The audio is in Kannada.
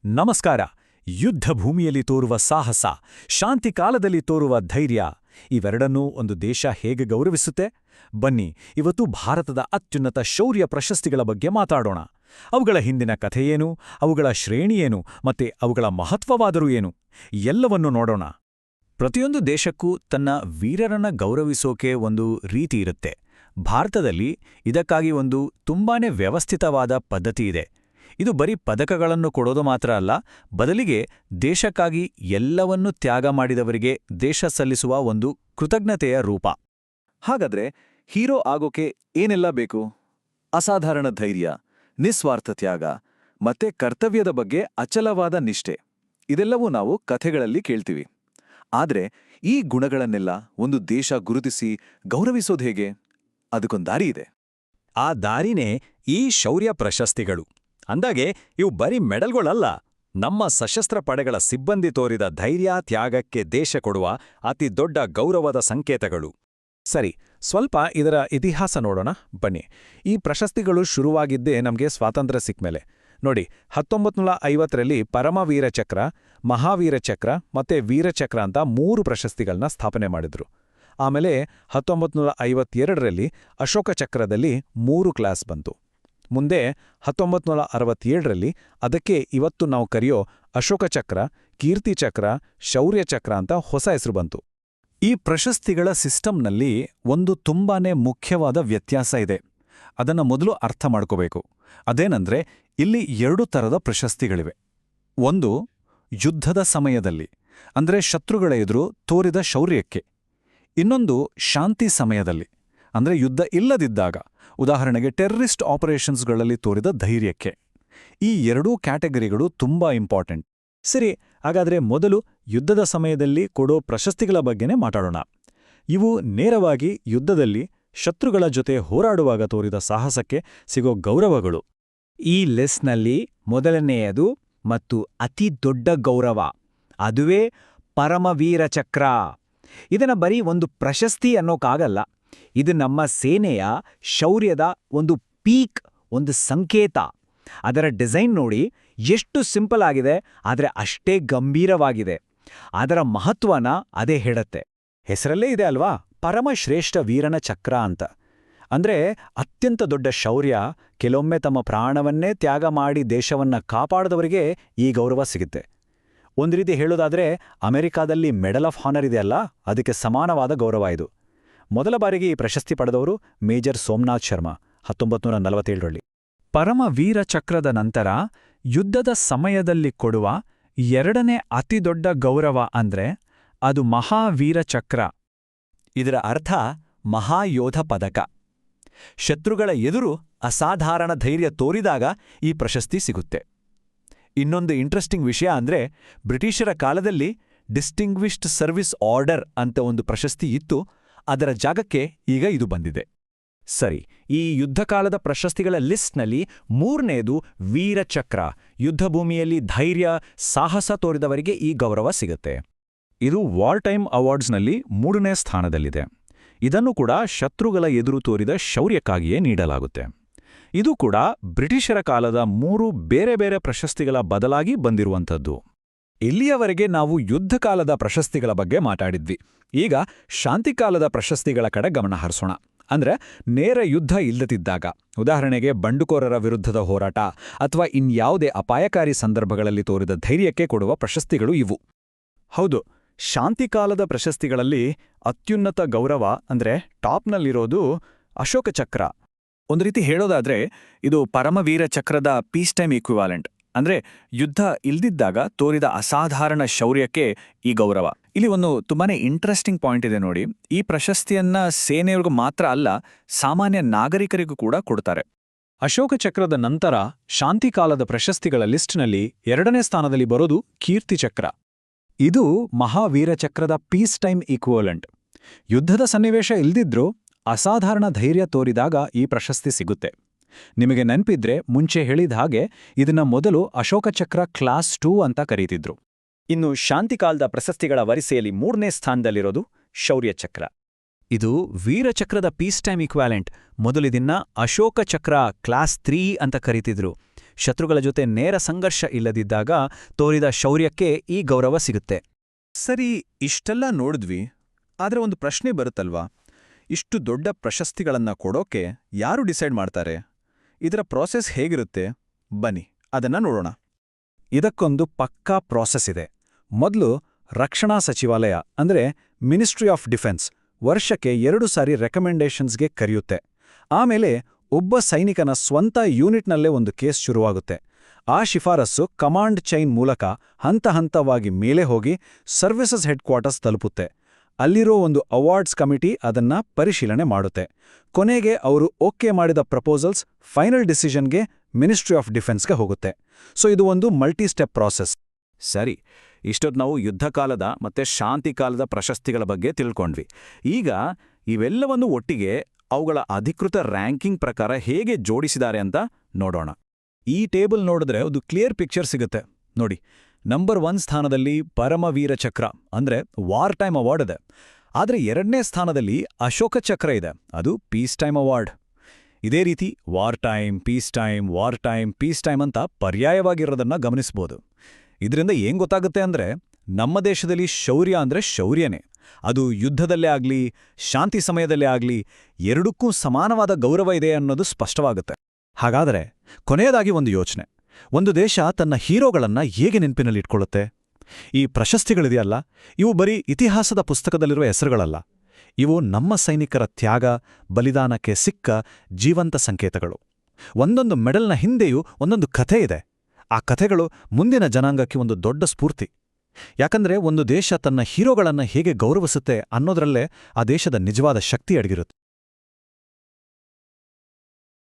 ನಮಸ್ಕಾರ. ಯುದ್ಧ ಭೂಮಿಯಲ್ಲಿ ತೋರುವ ಸಾಹಸ, ಶಾಂತಿ ಕಾಲದಲ್ಲಿ ತೋರುವ ಧೈರ್ಯ, ಇವೆರಡನ್ನೂ ಒಂದು ದೇಶ ಹೇಗೆ ಗೌರವಿಸುತ್ತೆ? ಬನ್ನಿ, ಇವತ್ತು ಭಾರತದ ಅತ್ಯುನ್ನತ ಶೌರ್ಯ ಪ್ರಶಸ್ತಿಗಳ ಬಗ್ಗೆ ಮಾತಾಡೋಣ. ಅವುಗಳ ಹಿಂದಿನ ಕಥೆಯೇನು, ಅವುಗಳ ಶ್ರೇಣಿಯೇನು, ಮತ್ತೆ ಅವುಗಳ ಮಹತ್ವವಾದರೂ ಏನು, ಎಲ್ಲವನ್ನೂ ನೋಡೋಣ. ಪ್ರತಿಯೊಂದು ದೇಶಕ್ಕೂ ತನ್ನ ವೀರರನ್ನ ಗೌರವಿಸೋಕೆ ಒಂದು ರೀತಿ ಇರುತ್ತೆ. ಭಾರತದಲ್ಲಿ ಇದಕ್ಕಾಗಿ ಒಂದು ತುಂಬಾನೇ ವ್ಯವಸ್ಥಿತವಾದ ಪದ್ಧತಿ ಇದೆ. ಇದು ಬರೀ ಪದಕಗಳನ್ನು ಕೊಡೋದು ಮಾತ್ರ ಅಲ್ಲ, ಬದಲಿಗೆ ದೇಶಕ್ಕಾಗಿ ಎಲ್ಲವನ್ನೂ ತ್ಯಾಗ ಮಾಡಿದವರಿಗೆ ದೇಶ ಸಲ್ಲಿಸುವ ಒಂದು ಕೃತಜ್ಞತೆಯ ರೂಪ. ಹಾಗಾದ್ರೆ ಹೀರೋ ಆಗೋಕೆ ಏನೆಲ್ಲ ಬೇಕು? ಅಸಾಧಾರಣ ಧೈರ್ಯ, ನಿಸ್ವಾರ್ಥ ತ್ಯಾಗ, ಮತ್ತೆ ಕರ್ತವ್ಯದ ಬಗ್ಗೆ ಅಚಲವಾದ ನಿಷ್ಠೆ, ಇದೆಲ್ಲವೂ ನಾವು ಕಥೆಗಳಲ್ಲಿ ಕೇಳ್ತೀವಿ. ಆದ್ರೆ ಈ ಗುಣಗಳನ್ನೆಲ್ಲ ಒಂದು ದೇಶ ಗುರುತಿಸಿ ಗೌರವಿಸೋದು ಹೇಗೆ? ಅದಕ್ಕೊಂದು ದಾರಿ ಇದೆ. ಆ ದಾರಿನೇ ಈ ಶೌರ್ಯ ಪ್ರಶಸ್ತಿಗಳು. ಅಂದಾಗೆ ಇವು ಬರೀ ಮೆಡಲ್ಗಳಲ್ಲ, ನಮ್ಮ ಸಶಸ್ತ್ರ ಪಡೆಗಳ ಸಿಬ್ಬಂದಿ ತೋರಿದ ಧೈರ್ಯ ತ್ಯಾಗಕ್ಕೆ ದೇಶ ಕೊಡುವ ಅತಿ ದೊಡ್ಡ ಗೌರವದ ಸಂಕೇತಗಳು. ಸರಿ, ಸ್ವಲ್ಪ ಇದರ ಇತಿಹಾಸ ನೋಡೋಣ ಬನ್ನಿ. ಈ ಪ್ರಶಸ್ತಿಗಳು ಶುರುವಾಗಿದ್ದೇ ನಮಗೆ ಸ್ವಾತಂತ್ರ್ಯ ಸಿಕ್ಮೇಲೆ. ನೋಡಿ, 1950ರಲ್ಲಿ ಪರಮವೀರ ಚಕ್ರ, ಮಹಾವೀರ ಚಕ್ರ ಮತ್ತೆ ವೀರಚಕ್ರ ಅಂತ 3 ಪ್ರಶಸ್ತಿಗಳನ್ನ ಸ್ಥಾಪನೆ ಮಾಡಿದ್ರು. ಆಮೇಲೆ 1952ರಲ್ಲಿ ಅಶೋಕ ಚಕ್ರದಲ್ಲಿ 3 ಕ್ಲಾಸ್ ಬಂತು. ಮುಂದೆ 1967ರಲ್ಲಿ ಅದಕ್ಕೆ ಇವತ್ತು ನಾವು ಕರೆಯೋ ಅಶೋಕ ಚಕ್ರ, ಕೀರ್ತಿ ಚಕ್ರ, ಶೌರ್ಯ ಚಕ್ರ ಅಂತ ಹೊಸ ಹೆಸರು ಬಂತು. ಈ ಪ್ರಶಸ್ತಿಗಳ ಸಿಸ್ಟಮ್ನಲ್ಲಿ ಒಂದು ತುಂಬಾನೇ ಮುಖ್ಯವಾದ ವ್ಯತ್ಯಾಸ ಇದೆ. ಅದನ್ನ ಮೊದಲು ಅರ್ಥ ಮಾಡ್ಕೋಬೇಕು. ಅದೇನಂದ್ರೆ, ಇಲ್ಲಿ 2 ಥರದ ಪ್ರಶಸ್ತಿಗಳಿವೆ. ಒಂದು ಯುದ್ಧದ ಸಮಯದಲ್ಲಿ, ಅಂದ್ರೆ ಶತ್ರುಗಳ ಎದುರು ತೋರಿದ ಶೌರ್ಯಕ್ಕೆ. ಇನ್ನೊಂದು ಶಾಂತಿ ಸಮಯದಲ್ಲಿ, ಅಂದ್ರೆ ಯುದ್ಧ ಇಲ್ಲದಿದ್ದಾಗ, ಉದಾಹರಣೆಗೆ ಟೆರರಿಸ್ಟ್ ಆಪರೇಷನ್ಸ್ಗಳಲ್ಲಿ ತೋರಿದ ಧೈರ್ಯಕ್ಕೆ. ಈ 2 ಕ್ಯಾಟಗರಿಗಳು ತುಂಬಾ ಇಂಪಾರ್ಟೆಂಟ್. ಸರಿ, ಹಾಗಾದ್ರೆ ಮೊದಲು ಯುದ್ಧದ ಸಮಯದಲ್ಲಿ ಕೊಡೋ ಪ್ರಶಸ್ತಿಗಳ ಬಗ್ಗೆನೇ ಮಾತಾಡೋಣ. ಇವು ನೇರವಾಗಿ ಯುದ್ಧದಲ್ಲಿ ಶತ್ರುಗಳ ಜೊತೆ ಹೋರಾಡುವಾಗ ತೋರಿದ ಸಾಹಸಕ್ಕೆ ಸಿಗೋ ಗೌರವಗಳು. ಈ ಲಿಸ್ಟ್ನಲ್ಲಿ ಮೊದಲನೆಯದು ಮತ್ತು ಅತಿ ದೊಡ್ಡ ಗೌರವ, ಅದುವೇ ಪರಮವೀರ ಚಕ್ರ. ಇದನ್ನ ಬರೀ ಒಂದು ಪ್ರಶಸ್ತಿ ಅನ್ನೋಕ್ಕಾಗಲ್ಲ. ಇದು ನಮ್ಮ ಸೇನೆಯ ಶೌರ್ಯದ ಒಂದು ಪೀಕ್, ಒಂದು ಸಂಕೇತ. ಅದರ ಡಿಸೈನ್ ನೋಡಿ, ಎಷ್ಟು ಸಿಂಪಲ್ ಆಗಿದೆ, ಆದರೆ ಅಷ್ಟೇ ಗಂಭೀರವಾಗಿದೆ. ಅದರ ಮಹತ್ವನ ಅದೇ ಹೇಳುತ್ತೆ. ಹೆಸರಲ್ಲೇ ಇದೆ ಅಲ್ವಾ, ಪರಮಶ್ರೇಷ್ಠ ವೀರನ ಚಕ್ರ ಅಂತ. ಅಂದ್ರೆ ಅತ್ಯಂತ ದೊಡ್ಡ ಶೌರ್ಯ, ಕೆಲವೊಮ್ಮೆ ತಮ್ಮ ಪ್ರಾಣವನ್ನೇ ತ್ಯಾಗ ಮಾಡಿ ದೇಶವನ್ನ ಕಾಪಾಡಿದವರಿಗೆ ಈ ಗೌರವ ಸಿಗುತ್ತೆ. ಒಂದು ರೀತಿ ಹೇಳೋದಾದ್ರೆ, ಅಮೆರಿಕಾದಲ್ಲಿ ಮೆಡಲ್ ಆಫ್ ಹಾನರ್ ಇದೆಯಲ್ಲ, ಅದಕ್ಕೆ ಸಮಾನವಾದ ಗೌರವ ಇದು. ಮೊದಲ ಬಾರಿಗೆ ಈ ಪ್ರಶಸ್ತಿ ಪಡೆದವರು ಮೇಜರ್ ಸೋಮನಾಥ್ ಶರ್ಮಾ, 1947ರಲ್ಲಿ. ಪರಮವೀರ ಚಕ್ರದ ನಂತರ ಯುದ್ಧದ ಸಮಯದಲ್ಲಿ ಕೊಡುವ 2ನೇ ಅತಿದೊಡ್ಡ ಗೌರವ ಅಂದ್ರೆ ಅದು ಮಹಾವೀರ ಚಕ್ರ. ಇದರ ಅರ್ಥ ಮಹಾಯೋಧ ಪದಕ. ಶತ್ರುಗಳ ಎದುರು ಅಸಾಧಾರಣ ಧೈರ್ಯ ತೋರಿದಾಗ ಈ ಪ್ರಶಸ್ತಿ ಸಿಗುತ್ತೆ. ಇನ್ನೊಂದು ಇಂಟ್ರೆಸ್ಟಿಂಗ್ ವಿಷಯ ಅಂದ್ರೆ, ಬ್ರಿಟಿಷರ ಕಾಲದಲ್ಲಿ ಡಿಸ್ಟಿಂಗ್ವಿಶ್ಡ್ ಸರ್ವಿಸ್ ಆರ್ಡರ್ ಅಂತ ಒಂದು ಪ್ರಶಸ್ತಿ ಇತ್ತು. ಅದರ ಜಾಗಕ್ಕೆ ಈಗ ಇದು ಬಂದಿದೆ. ಸರಿ, ಈ ಯುದ್ಧಕಾಲದ ಪ್ರಶಸ್ತಿಗಳ ಲಿಸ್ಟ್ನಲ್ಲಿ 3ನೇದು ವೀರಚಕ್ರ. ಯುದ್ಧಭೂಮಿಯಲ್ಲಿ ಧೈರ್ಯ, ಸಾಹಸ ತೋರಿದವರಿಗೆ ಈ ಗೌರವ ಸಿಗುತ್ತೆ. ಇದು ವಾರ್ ಟೈಮ್ ಅವಾರ್ಡ್ಸ್ನಲ್ಲಿ 3ನೇ ಸ್ಥಾನದಲ್ಲಿದೆ. ಇದನ್ನು ಕೂಡ ಶತ್ರುಗಳ ಎದುರು ತೋರಿದ ಶೌರ್ಯಕ್ಕಾಗಿಯೇ ನೀಡಲಾಗುತ್ತೆ. ಇದು ಕೂಡ ಬ್ರಿಟಿಷರ ಕಾಲದ 3 ಬೇರೆ ಬೇರೆ ಪ್ರಶಸ್ತಿಗಳ ಬದಲಾಗಿ ಬಂದಿರುವಂಥದ್ದು. ಇಲ್ಲಿಯವರೆಗೆ ನಾವು ಯುದ್ಧಕಾಲದ ಪ್ರಶಸ್ತಿಗಳ ಬಗ್ಗೆ ಮಾತಾಡಿದ್ವಿ. ಈಗ ಶಾಂತಿಕಾಲದ ಪ್ರಶಸ್ತಿಗಳ ಕಡೆ ಗಮನ ಹರಿಸೋಣ. ಅಂದ್ರೆ ನೇರ ಯುದ್ಧ ಇಲ್ಲದಿದ್ದಾಗ, ಉದಾಹರಣೆಗೆ ಬಂಡುಕೋರರ ವಿರುದ್ಧದ ಹೋರಾಟ ಅಥವಾ ಇನ್ಯಾವುದೇ ಅಪಾಯಕಾರಿ ಸಂದರ್ಭಗಳಲ್ಲಿ ತೋರಿದ ಧೈರ್ಯಕ್ಕೆ ಕೊಡುವ ಪ್ರಶಸ್ತಿಗಳು ಇವು. ಹೌದು, ಶಾಂತಿಕಾಲದ ಪ್ರಶಸ್ತಿಗಳಲ್ಲಿ ಅತ್ಯುನ್ನತ ಗೌರವ ಅಂದ್ರೆ ಟಾಪ್ನಲ್ಲಿರೋದು ಅಶೋಕ ಚಕ್ರ. ಒಂದು ರೀತಿ ಹೇಳೋದಾದ್ರೆ, ಇದು ಪರಮವೀರ ಚಕ್ರದ ಪೀಸ್ ಟೈಮ್ ಈಕ್ವಿವಾಲೆಂಟ್. ಅಂದ್ರೆ ಯುದ್ಧ ಇಲ್ದಿದ್ದಾಗ ತೋರಿದ ಅಸಾಧಾರಣ ಶೌರ್ಯಕ್ಕೆ ಈ ಗೌರವ. ಇಲ್ಲಿ ಒಂದು ತುಂಬಾನೇ ಇಂಟ್ರೆಸ್ಟಿಂಗ್ ಪಾಯಿಂಟ್ ಇದೆ ನೋಡಿ. ಈ ಪ್ರಶಸ್ತಿಯನ್ನ ಸೇನೆಯವ್ರಿಗೂ ಮಾತ್ರ ಅಲ್ಲ, ಸಾಮಾನ್ಯ ನಾಗರಿಕರಿಗೂ ಕೂಡ ಕೊಡ್ತಾರೆ. ಅಶೋಕ ಚಕ್ರದ ನಂತರ ಶಾಂತಿಕಾಲದ ಪ್ರಶಸ್ತಿಗಳ ಲಿಸ್ಟ್ನಲ್ಲಿ 2ನೇ ಸ್ಥಾನದಲ್ಲಿ ಬರೋದು ಕೀರ್ತಿ ಚಕ್ರ. ಇದು ಮಹಾವೀರ ಚಕ್ರದ ಪೀಸ್ ಟೈಮ್ ಈಕ್ವಿವಾಲೆಂಟ್. ಯುದ್ಧದ ಸನ್ನಿವೇಶ ಇಲ್ದಿದ್ರೂ ಅಸಾಧಾರಣ ಧೈರ್ಯ ತೋರಿದಾಗ ಈ ಪ್ರಶಸ್ತಿ ಸಿಗುತ್ತೆ. ನಿಮಗೆ ನೆನ್ಪಿದ್ರೆ, ಮುಂಚೆ ಹೇಳಿದ ಹಾಗೆ ಇದನ್ನ ಮೊದಲು ಅಶೋಕ ಚಕ್ರ ಕ್ಲಾಸ್ 2 ಅಂತ ಕರೀತಿದ್ರು. ಇನ್ನು ಶಾಂತಿಕಾಲದ ಪ್ರಶಸ್ತಿಗಳ ವರಿಸೆಯಲ್ಲಿ 3ನೇ ಸ್ಥಾನದಲ್ಲಿರೋದು ಶೌರ್ಯ ಚಕ್ರ. ಇದು ವೀರಚಕ್ರದ piece time equivalent. ಮೊದಲಿದನ್ನ Ashoka Chakra class 3 ಅಂತ ಕರೀತಿದ್ರು. ಶತ್ರುಗಳ ಜೊತೆ ನೇರ ಸಂಘರ್ಷ ಇಲ್ಲದಿದ್ದಾಗ ತೋರಿದ ಶೌರ್ಯಕ್ಕೆ ಈ ಗೌರವ ಸಿಗುತ್ತೆ. ಸರಿ, ಇಷ್ಟೆಲ್ಲ ನೋಡಿದ್ವಿ. ಆದ್ರೆ ಒಂದು ಪ್ರಶ್ನೆ ಬರುತ್ತಲ್ವಾ, ಇಷ್ಟು ದೊಡ್ಡ ಪ್ರಶಸ್ತಿಗಳನ್ನ ಕೊಡೋಕೆ ಯಾರು ಡಿಸೈಡ್ ಮಾಡ್ತಾರೆ? ಇದರ ಪ್ರಾಸೆಸ್ ಹೇಗಿರುತ್ತೆ? ಬನ್ನಿ ಅದನ್ನ ನೋಡೋಣ. ಇದಕ್ಕೊಂದು ಪಕ್ಕಾ ಪ್ರಾಸೆಸ್ ಇದೆ. ಮೊದಲು ರಕ್ಷಣಾ ಸಚಿವಾಲಯ ಅಂದ್ರೆ ಮಿನಿಸ್ಟ್ರಿ ಆಫ್ ಡಿಫೆನ್ಸ್ ವರ್ಷಕ್ಕೆ 2 ಸಾರಿ ರೆಕಮೆಂಡೇಷನ್ಸ್ಗೆ ಕರೆಯುತ್ತೆ. ಆಮೇಲೆ ಒಬ್ಬ ಸೈನಿಕನ ಸ್ವಂತ ಯೂನಿಟ್ನಲ್ಲೇ ಒಂದು ಕೇಸ್ ಶುರುವಾಗುತ್ತೆ. ಆ ಶಿಫಾರಸ್ಸು ಕಮಾಂಡ್ ಚೈನ್ ಮೂಲಕ ಹಂತ ಹಂತವಾಗಿ ಮೇಲೆ ಹೋಗಿ ಸರ್ವಿಸಸ್ ಹೆಡ್ ಕ್ವಾರ್ಟರ್ಸ್ ತಲುಪುತ್ತೆ. ಅಲ್ಲಿರೋ ಒಂದು ಅವಾರ್ಡ್ಸ್ ಕಮಿಟಿ ಅದನ್ನ ಪರಿಶೀಲನೆ ಮಾಡುತ್ತೆ. ಕೊನೆಗೆ ಅವರು ಓಕೆ ಮಾಡಿದ ಪ್ರಪೋಸಲ್ಸ್ ಫೈನಲ್ ಡಿಸಿಷನ್ಗೆ ಮಿನಿಸ್ಟ್ರಿ ಆಫ್ ಡಿಫೆನ್ಸ್ಗೆ ಹೋಗುತ್ತೆ. ಸೊ ಇದು ಒಂದು ಮಲ್ಟಿ ಸ್ಟೆಪ್ ಪ್ರಾಸೆಸ್. ಸರಿ, ಇಷ್ಟೊತ್ತು ನಾವು ಯುದ್ಧಕಾಲದ ಮತ್ತೆ ಶಾಂತಿಕಾಲದ ಪ್ರಶಸ್ತಿಗಳ ಬಗ್ಗೆ ತಿಳ್ಕೊಂಡ್ವಿ. ಈಗ ಇವೆಲ್ಲವನ್ನು ಒಟ್ಟಿಗೆ ಅವುಗಳ ಅಧಿಕೃತ ರ್ಯಾಂಕಿಂಗ್ ಪ್ರಕಾರ ಹೇಗೆ ಜೋಡಿಸಿದ್ದಾರೆ ಅಂತ ನೋಡೋಣ. ಈ ಟೇಬಲ್ ನೋಡಿದ್ರೆ ಒಂದು ಕ್ಲಿಯರ್ ಪಿಕ್ಚರ್ ಸಿಗುತ್ತೆ ನೋಡಿ. ನಂಬರ್ 1 ಸ್ಥಾನದಲ್ಲಿ ಪರಮವೀರ ಚಕ್ರ ಅಂದ್ರೆ ವಾರ್ ಟೈಮ್ ಅವಾರ್ಡ್ ಇದೆ. ಆದರೆ 2ನೇ ಸ್ಥಾನದಲ್ಲಿ ಅಶೋಕ ಚಕ್ರ ಇದೆ, ಅದು ಪೀಸ್ ಟೈಮ್ ಅವಾರ್ಡ್. ಇದೇ ರೀತಿ war time, piece time, war time, piece time ಅಂತ ಪರ್ಯಾಯವಾಗಿರೋದನ್ನ ಗಮನಿಸ್ಬೋದು. ಇದರಿಂದ ಏನ್ ಗೊತ್ತಾಗುತ್ತೆ ಅಂದ್ರೆ ನಮ್ಮ ದೇಶದಲ್ಲಿ ಶೌರ್ಯ ಅಂದ್ರೆ ಶೌರ್ಯನೇ. ಅದು ಯುದ್ಧದಲ್ಲೇ ಆಗ್ಲಿ ಶಾಂತಿ ಸಮಯದಲ್ಲೇ ಆಗ್ಲಿ ಎರಡಕ್ಕೂ ಸಮಾನವಾದ ಗೌರವ ಇದೆ ಅನ್ನೋದು ಸ್ಪಷ್ಟವಾಗುತ್ತೆ. ಹಾಗಾದರೆ ಕೊನೆಯದಾಗಿ ಒಂದು ಯೋಚನೆ. ಒಂದು ದೇಶ ತನ್ನ ಹೀರೋಗಳನ್ನ ಹೇಗೆ ನೆನಪಿನಲ್ಲಿಟ್ಕೊಳ್ಳುತ್ತೆ? ಈ ಪ್ರಶಸ್ತಿಗಳಿದೆಯಲ್ಲ, ಇವು ಬರೀ ಇತಿಹಾಸದ ಪುಸ್ತಕದಲ್ಲಿರುವ ಹೆಸರುಗಳಲ್ಲ. ಇವು ನಮ್ಮ ಸೈನಿಕರ ತ್ಯಾಗ, ಬಲಿದಾನಕ್ಕೆ ಸಿಕ್ಕ ಜೀವಂತ ಸಂಕೇತಗಳು. ಒಂದೊಂದು ಮೆಡಲ್ನ ಹಿಂದೆಯೂ ಒಂದೊಂದು ಕಥೆ ಇದೆ. ಆ ಕಥೆಗಳು ಮುಂದಿನ ಜನಾಂಗಕ್ಕೆ ಒಂದು ದೊಡ್ಡ ಸ್ಫೂರ್ತಿ. ಯಾಕಂದ್ರೆ ಒಂದು ದೇಶ ತನ್ನ ಹೀರೋಗಳನ್ನ ಹೇಗೆ ಗೌರವಿಸುತ್ತೆ ಅನ್ನೋದ್ರಲ್ಲೇ ಆ ದೇಶದ ನಿಜವಾದ ಶಕ್ತಿ ಅಡಗಿರುತ್ತೆ.